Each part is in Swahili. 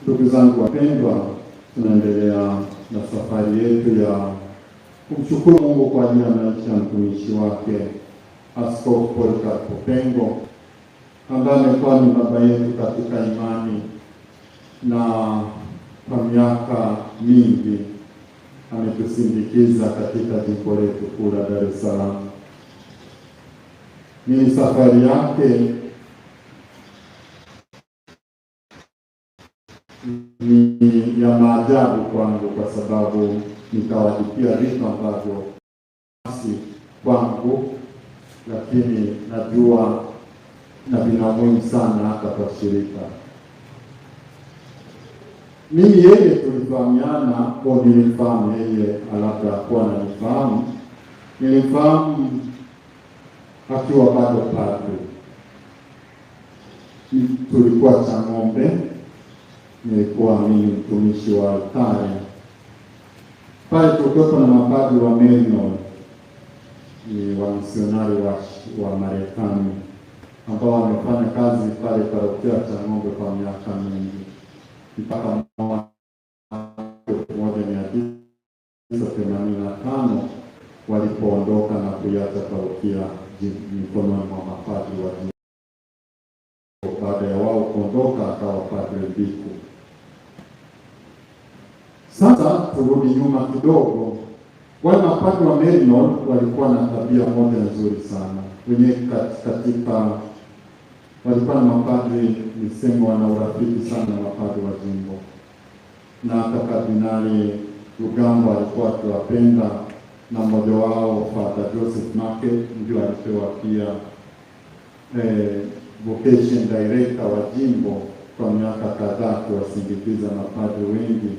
Ndugu zangu wapendwa, tunaendelea na safari yetu ya kumshukuru Mungu kwa ajili ya maisha ya mtumishi wake Askofu Polycarp Pengo, ambaye amekuwa ni baba yetu katika imani na kwa miaka mingi ametusindikiza katika jimbo letu kuu la Dar es Salaam. Ni safari yake ni ya maajabu kwangu, kwa sababu nitawajibia vitu ambavyo si kwangu, lakini najua na vina muhimu sana hata kwa shirika. Mimi yeye tulifahamiana, au nilimfahamu yeye, labda kuwa ananifahamu. Nilimfahamu akiwa bado padri. Tulikuwa Chang'ombe, nilikuwa mimi mtumishi wa altare. Pale tulikuwa na mapadri wa Menno, ni wamisionari wa Marekani ambao wamefanya kazi pale parokia Chang'ombe kwa miaka mingi, mpaka mwaka 1985 walipoondoka na kuiacha parokia mikononi mwa mapadri wa jimbo. Baada ya wao kuondoka akawa Padre Biku. Sasa turudi nyuma kidogo. Wale mapadri wa Menno walikuwa na tabia moja nzuri sana. Wenye katika walikuwa na mapadri nisema wana urafiki sana na mapadri wa jimbo. Na hata Kardinali Rugambwa alikuwa akiwapenda, na mmoja wao Father Joseph Make ndio alipewa pia vocation director wa jimbo kwa miaka kadhaa, kuwasindikiza mapadri wengi,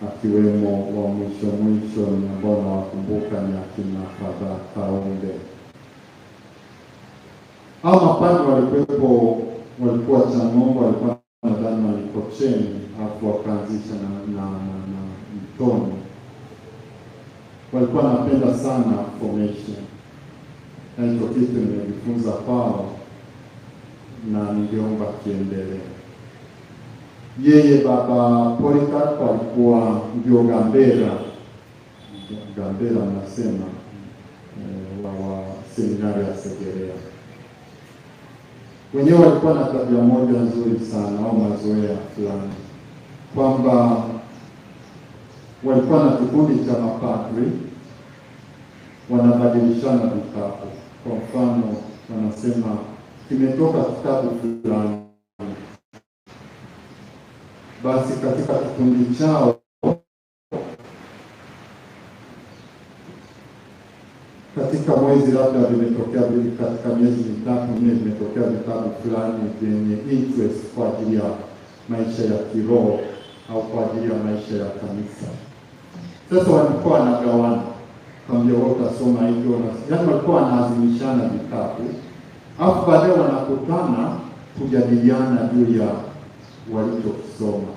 akiwemo wa mwisho ambao nawakumbuka ni akina Father Kaombe. Hao mapadri walikuwa Chang'ombe, walikuwa nadhani Malikocheni, hapo wakaanzisha na Mtoni. Walikuwa napenda sana formation, na hicho kitu nimejifunza kwao na ningeomba kiendelee. Yeye Baba Polycarp alikuwa ndio Gambera mnasema wa seminari ya Segerea. Wenyewe walikuwa na tabia moja nzuri sana, au mazoea fulani, kwamba walikuwa na kikundi cha mapadri wanabadilishana vitabu. Kwa mfano, wanasema kimetoka kitabu fulani, basi katika kikundi chao katika mwezi labda vimetokea katika miezi mitatu minne vimetokea vitabu fulani vyenye interest kwa ajili ya maisha ya kiroho au kwa ajili ya maisha ya kanisa. Sasa walikuwa wanagawana, kama wote wasoma hivyo, yaani walikuwa wanaazimishana vitabu, alafu baadaye wanakutana kujadiliana juu ya walichokisoma.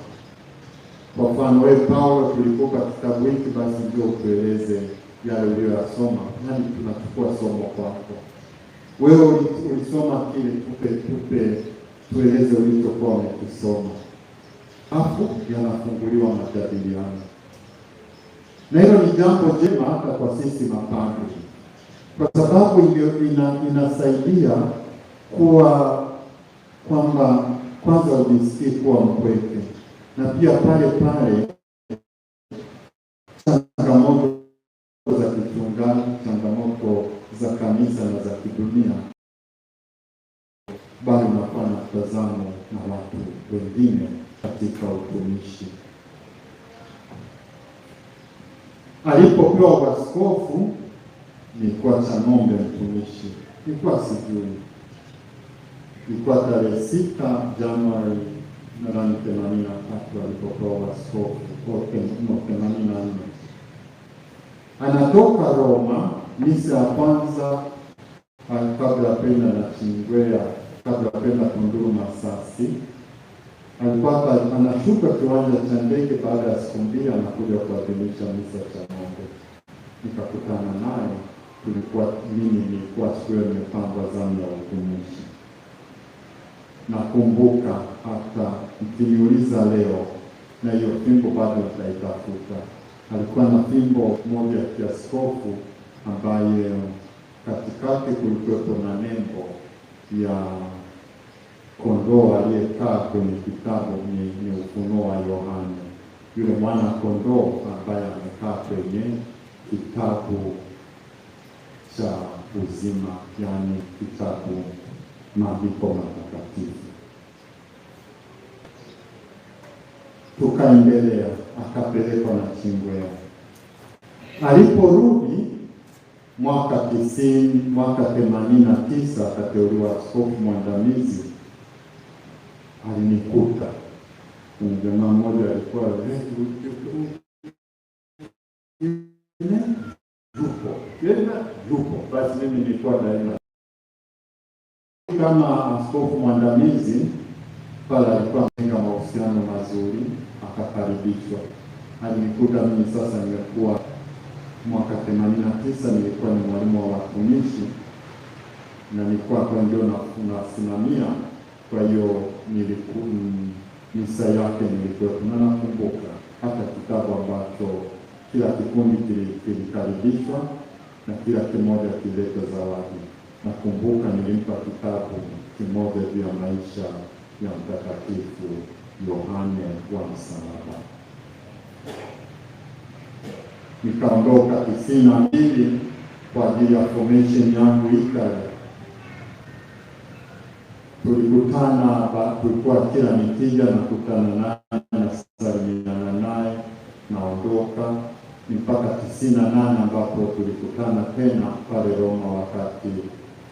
Kwa mfano, wewe Paulo, tulipoka kitabu hiki, basi ndio tueleze yale uliyoyasoma, nani tunachukua somo kwako. Wewe ulisoma kile, tupe tueleze ulichokuwa umekisoma. Hapo yanafunguliwa majadiliano. Na hilo ni jambo jema hata kwa sisi mapadri, kwa sababu ndio inasaidia kuwa kwamba kwanza ujisikie kuwa mpweke, na pia pale changamoto za kichungaji, changamoto za kanisa na za kidunia, bali unakuwa na mtazamo na watu wengine katika utumishi. Alipopewa uaskofu nilikuwa Chang'ombe mtumishi, nilikuwa sijui, ilikuwa tarehe 6 Januari 1983 alipopewa uaskofu, 84. Anatoka Roma, misa ya kwanza kabla kwenda na Chingwea, kabla kwenda Tunduru Masasi. Alikuwa anashuka kiwanja cha ndege baada ya siku mbili, anakuja kuadhimisha misa Chang'ombe. Nikakutana naye, nilikuwa siku nimepangwa zamu ya utumishi. nakumbuka hata mkiniuliza leo, na hiyo fimbo bado nitaitafuta. Alikuwa na fimbo moja ya kiaskofu ambaye katikati kulikuwepo na nembo ya kondoo aliyekaa kwenye kitabu ni Ufunuo wa Yohane, yule mwana kondoo ambaye amekaa kwenye kitabu cha uzima, yani kitabu maandiko matakatifu. Tukaendelea, akapelekwa na Chingwea. Aliporudi mwaka 89 akateuliwa askofu mwandamizi. Alinikuta kuna jamaa mmoja alikuwa yupo, basi mimi nilikuwa daima kama askofu mwandamizi pale. Alikuwa amenga mahusiano mazuri, akakaribishwa. Alinikuta mimi sasa, nimekuwa mwaka 89 nilikuwa ni mwalimu wa watumishi na nilikuwa kwa ndio nasimamia. Kwa hiyo misa yake nilikuwa nakumbuka hata kitabu ambacho kila kikundi kilikaribishwa na kila kimoja kileta zawadi. Nakumbuka nilimpa kitabu kimoja juu ya maisha ya Mtakatifu Yohane wa Msalaba. Nikaondoka 92 kwa ajili ya formation yangu Italy. Tulikutana, tulikuwa kila nikija nakutana naye, nasalimiana naye, naondoka mpaka 98 ambapo tulikutana tena pale Roma wakati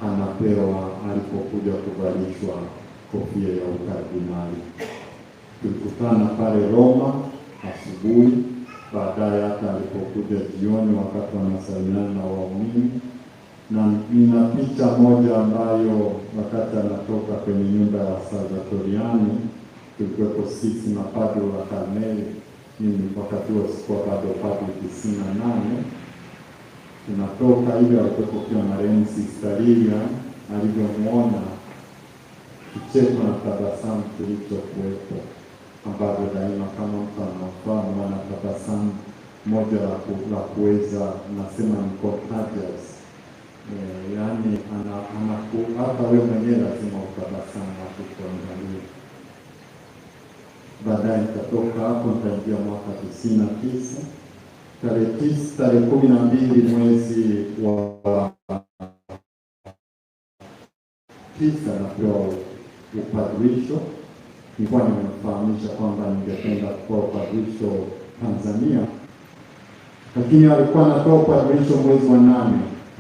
anapewa, alipokuja kuvalishwa kofia ya ukardinali. Tulikutana pale Roma asubuhi, baadaye hata alipokuja jioni wakati wanasalimiana na waumini. Na nina picha moja ambayo wakati anatoka kwenye nyumba ya Salvatoriani, tulikuwepo sisi na padre wa Karmeli. Mimi wakati huo sikuwa bado padre 98. Tunatoka ile alikuwepo pia marehemu Sister Lilia, alivyomuona kicheko na tabasamu kilichokuwepo, ambavyo daima kama mtu anafahamu ana tabasamu moja la kuweza, nasema ni contagious. Yani hata wewe mwenyewe lazima utabasamu hapo kuangalia. Baadaye nikatoka hapo, nikaingia mwaka 99 tarehe 12 mwezi wa 9 napewa upadrisho. Nilikuwa nimemfahamisha kwamba ningependa kuwa upadrisho Tanzania, lakini alikuwa anatoa upadrisho mwezi wa 8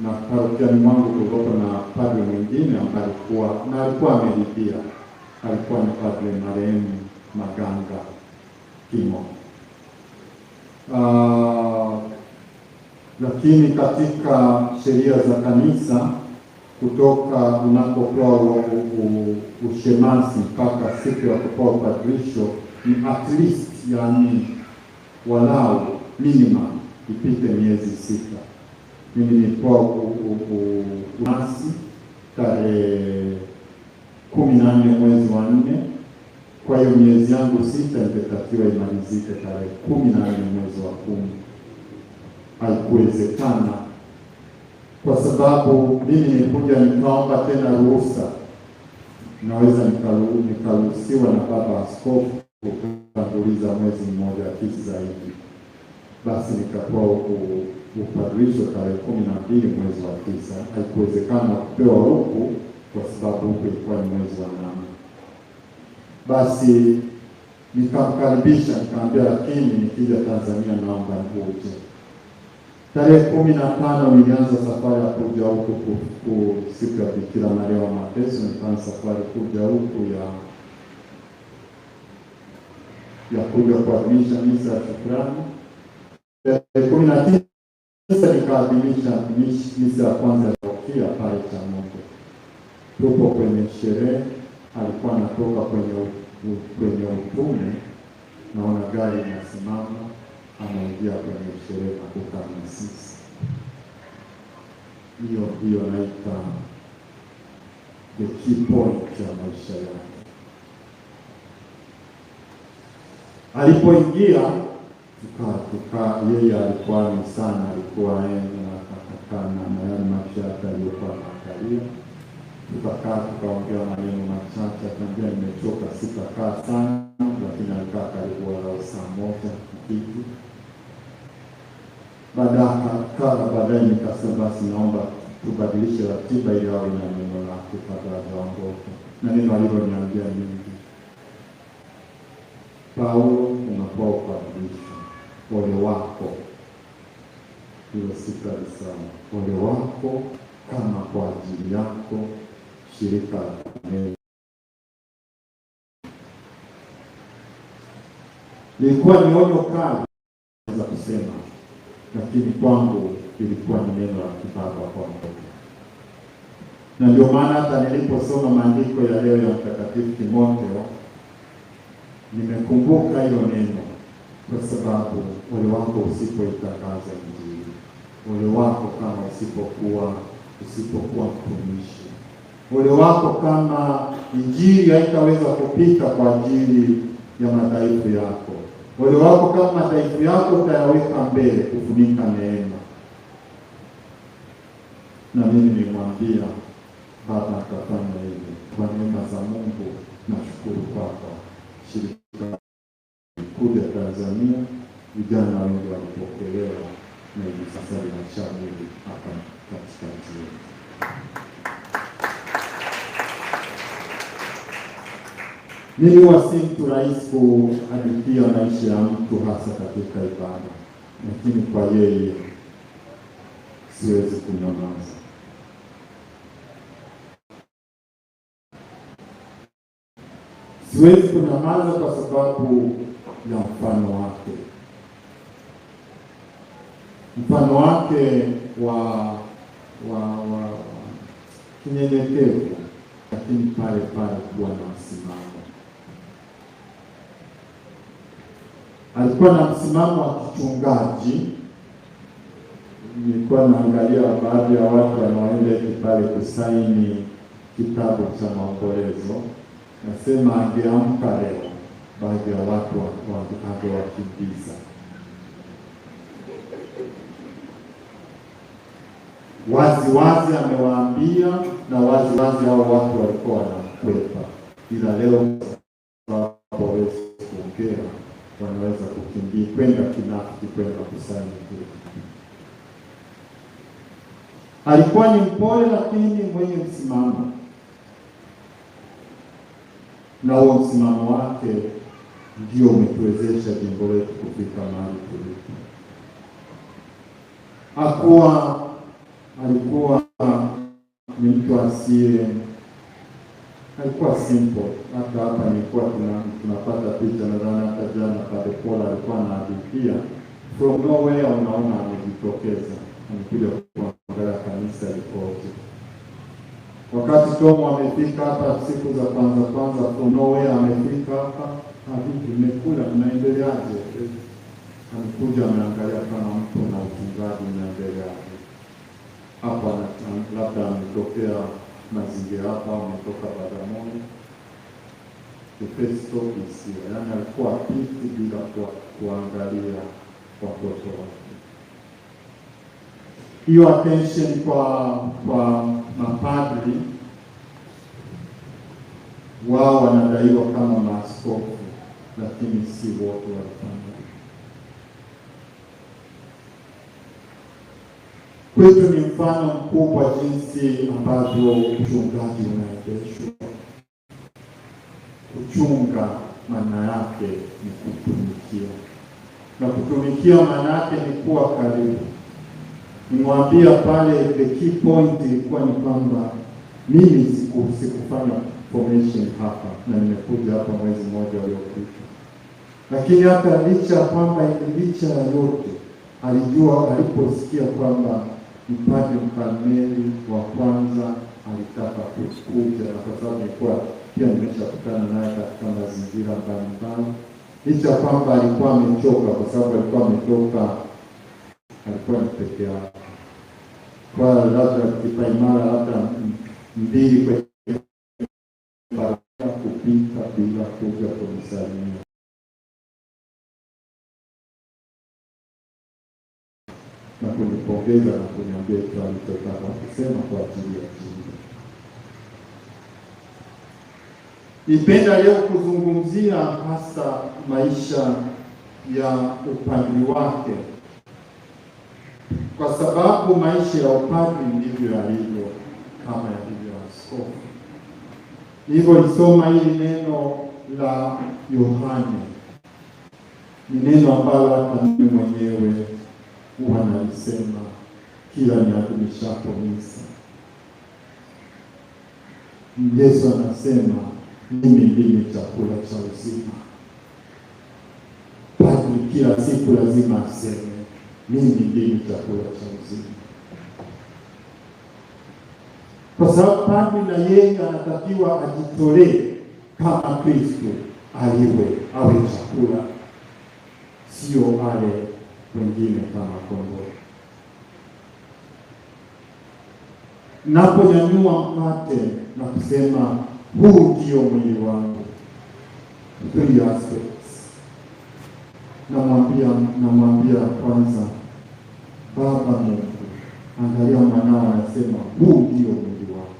na parokiani mwangu kulikuwa na padre mwingine ambaye alikuwa amelipia, alikuwa ni padre marehemu Maganga Kimo. Lakini katika sheria za kanisa, kutoka unapopewa ushemasi mpaka siku ya kupewa upadrisho ni at least, yani walau minimum ipite miezi 6. Mimi nilipewa ushemasi tarehe 14 mwezi wa 4. Kwa hiyo miezi yangu 6 ingetakiwa imalizike tarehe 14 mwezi wa 10. Haikuwezekana kwa sababu mimi nilikuja nikaomba tena ruhusa, naweza nikaruhusiwa na baba askofu kutanguliza mwezi mmoja kisi zaidi. Basi nikapewa upadrisho tarehe 12 mwezi wa 9. Haikuwezekana kupewa huku kwa sababu huku ilikuwa ni mwezi wa 8. Basi nikamkaribisha, nikamwambia lakini nikija Tanzania naomba nikuje. Tarehe 15 nilianza safari ya kuja huku siku ya Bikira Maria wa Mateso. Nikaanza safari kuja huku ya kuja kuadhimisha misa ya shukrani. Tarehe 19 nikaadhimisha misa ya kwanza ya parokia pale Chamoto. Tupo kwenye sherehe, alikuwa anatoka kwenye utume, naona gari inasimama, anaingia kwenye sherehe na kukaa na sisi. Hiyo naita the key point ya maisha yake. Alipoingia yeye alikuwa ni sana, alikuwa akakaa na yale masharti aliyokuwa anaangalia. Tukakaa tukaongea maneno machache, akaniambia nimechoka, sitakaa sana, lakini alikaa karibu walau saa moja kitu. Baadaye nikasema basi naomba tubadilishe ratiba ili awe na neno lake kabla hajaondoka, na neno aliloniambia nyingi. Paulo, unakuwa ukabadilisha, ole wako, hiyo sitalisema, ole wako kama kwa ajili yako shirika lilikuwa ni onyo kali za kusema, lakini kwangu ilikuwa ni neno la kibaba kwa mtoto. Na ndio maana hata niliposoma maandiko ya leo ya Mtakatifu Timotheo nimekumbuka hilo neno, kwa sababu ole wako usipoitangaza Injili, ole wako kama usipokuwa mtumishi, ole wako kama Injili haitaweza kupita kwa ajili ya madhaifu yako, ole wako kama madhaifu yako utayaweka mbele kufunika neema. Na mimi nimwambia Baba atafanya hivi kwa neema za Mungu. Nashukuru kwako shirika kuu ya Tanzania, vijana wengi walipokelewa na hivi sasa linashamiri hapa katika nchi yetu. Mimi si mtu rahisi kuhadithia maisha ya mtu hasa katika ibada, lakini kwa yeye siwezi kunyamaza. Siwezi kunyamaza kwa sababu ya mfano wake. Mfano wake wa kinyenyekevu, lakini pale kuwa na msimamo. Alikuwa na msimamo wa kichungaji. Nilikuwa naangalia baadhi ya watu wanaoenda pale kusaini kitabu cha maombolezo. Nasema angeamka leo, baadhi ya watu angewakimbiza. Wazi amewaambia, na wazi hao watu walikuwa wanakwepa, ila leo hawawezi kuongea, wanaweza kukimbia kwenda kinafiki, kwenda kusaini kile. Alikuwa ni mpole lakini mwenye msimamo, na huo msimamo wake ndio umetuwezesha jimbo letu kufika mahali tulipo. Alikuwa ni mtu alikuwa simple. Hata hapa nilikuwa tunapata picha, nadhani hata jana Padre Paul alikuwa anahadithia from nowhere, unaona amejitokeza, amekuja kuangalia kanisa likoje. Wakati Tomo amefika hapa siku za kwanza from nowhere amefika hapa, vipi mmekula, mnaendeleaje? Amekuja ameangalia kama mtu na uchungaji mnaendeleaje. Hapa labda ametokea mazingira hapa, ametoka Bagamoyo. The first stop is here. Yaani alikuwa piti bila kuangalia watoto wake. Hiyo attention kwa mapadri, wao wanadaiwa kama maaskofu, lakini si wote walifanya. Kwetu ni mfano mkubwa jinsi ambavyo uchungaji unaendeshwa. Kuchunga maana yake ni kutumikia, na kutumikia maana yake ni kuwa karibu. Nimwambia pale, the key point ilikuwa ni kwamba mimi sikufanya formation hapa, na nimekuja hapa mwezi mmoja uliopita, lakini hata licha ya yote alijua, aliposikia kwamba Padre Mkarmeli wa kwanza alitaka kuja, na kwa sababu nilikuwa pia nimeshakutana naye katika mazingira mbalimbali, licha kwamba alikuwa amechoka, kwa sababu alikuwa ni peke yake, kwa labda kipaimara labda mbili kwa kupita bila kuja kunisalimia. na kunipongeza na kuniambia kitu alichotaka kusema kwa ajili ya jina. Nipenda leo kuzungumzia hasa maisha ya upadri wake, kwa sababu maisha ya upadri ndivyo yalivyo kama yalivyo askofu. Nilipolisoma hili neno la Yohane, ni neno ambalo hata mimi mwenyewe huwa nalisema kila niadhimishapo misa. Yesu anasema, mimi ndimi chakula cha uzima. Padri kila siku lazima aseme, mimi ndimi chakula cha uzima, kwa sababu padri na yeye anatakiwa ajitolee kama Kristo awe chakula, sio wale wengine kama kondoo. Naponyanyua mkate na kusema huu ndio mwili wangu, 3 aspects. Namwambia kwanza, Baba Mungu, angalia mwanao anasema huu ndio mwili wako.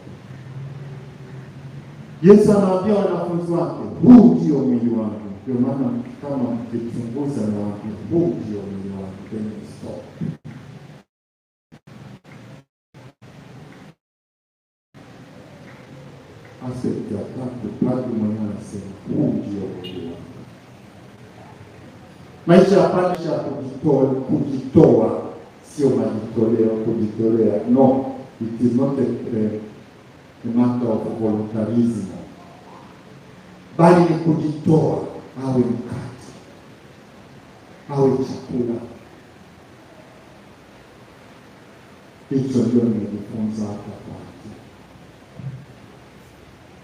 Yesu anawaambia wanafunzi wake, huu ndio mwili wangu. Ndio maana kama mkichunguza na huu ndio mwili wangu, then stop. Aspect ya tatu, padri mwenyewe anasema huu ndio mwili wangu. Maisha ya padri ya kujitoa, sio majitoleo, kujitolea. No, it is not a matter of voluntarism, bali ni kujitoa, awe mkate, awe chakula. Hicho ndio nimejifunza hapa kwake,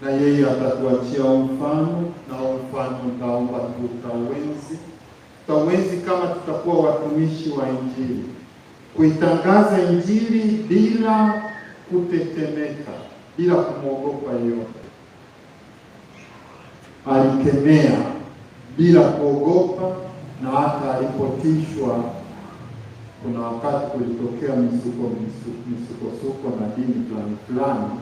na yeye atatuachia mfano, na mfano nitaomba tutauenzi kama tutakuwa watumishi wa Injili, kuitangaza Injili bila kutetemeka, bila kumwogopa yote. Alikemea bila kuogopa, na hata alipotishwa, kuna wakati kulitokea misukosuko na dini fulani,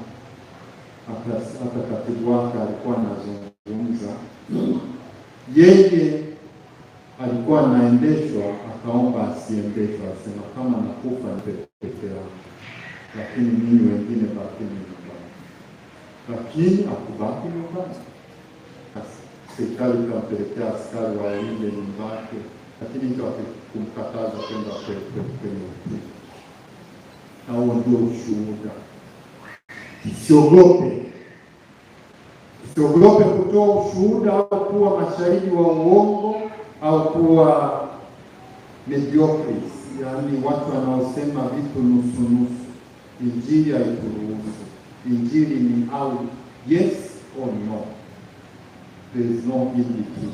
hata katibu wake alikuwa anazungumza, yeye alikuwa anaendeshwa, akaomba asiendeshwe, asema kama nakufa peke yangu, lakini mimi wengine bakini nyumbani. Lakini akubaki nyumbani. Serikali ikampelekea askari waende nyumbani, lakini ndio kumkataza kwenda kwenye utii. Na huo ndio ushuhuda. Usiogope kutoa ushuhuda au kuwa mashahidi wa uongo au kuwa mediocres, yaani watu wanaosema vitu nusu. Injili haituruhusu. Injili ni au yes or no. There is no in between.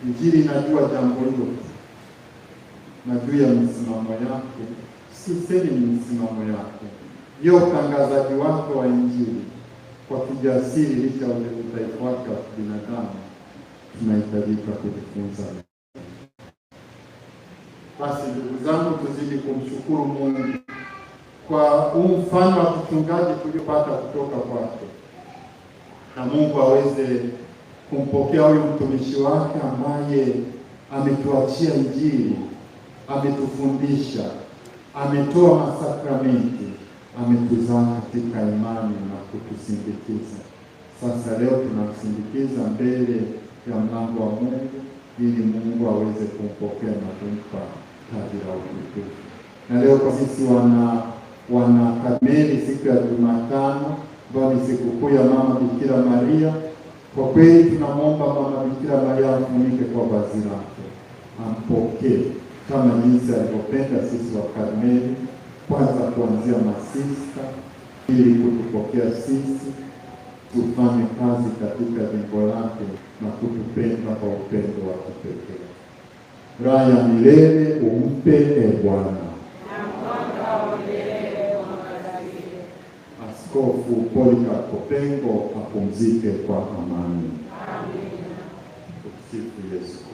Injili inajua jambo hilo, najua ya msimamo yake, sisemi msimamo yake. Ndio utangazaji wake wa Injili kwa kijasiri, licha ya udhaifu wake wa binadamu, tunahitajika kujifunza. Basi ndugu zangu, tuzidi kumshukuru Mungu kwa huu mfano wa kichungaji tuliopata kutoka kwake, na Mungu aweze kumpokea huyu mtumishi wake ambaye ametuachia Injili, ametufundisha, ametoa masakramenti, ametuzaa katika imani na kutusindikiza. Sasa leo tunamsindikiza mbele ya mlango wa Mungu, ili Mungu aweze kumpokea na kumpa taji la utukufu. Na leo kwa sisi wana Karmeli, siku ya Jumatano, ambayo ni sikukuu ya Mama Bikira Maria, kwa kweli tunamwomba Mama Bikira Maria amfunike kwa vazi lake, ampokee kama jinsi alivyopenda sisi wa Karmeli, kwanza kuanzia masista, ili kutupokea sisi, tufanye kazi katika jimbo lake na kutupenda kwa upendo wa kipekee. Raha ya milele umpe Bwana. Askofu Polycarp Pengo apumzike kwa amani. Amen. Tumsifu Yesu.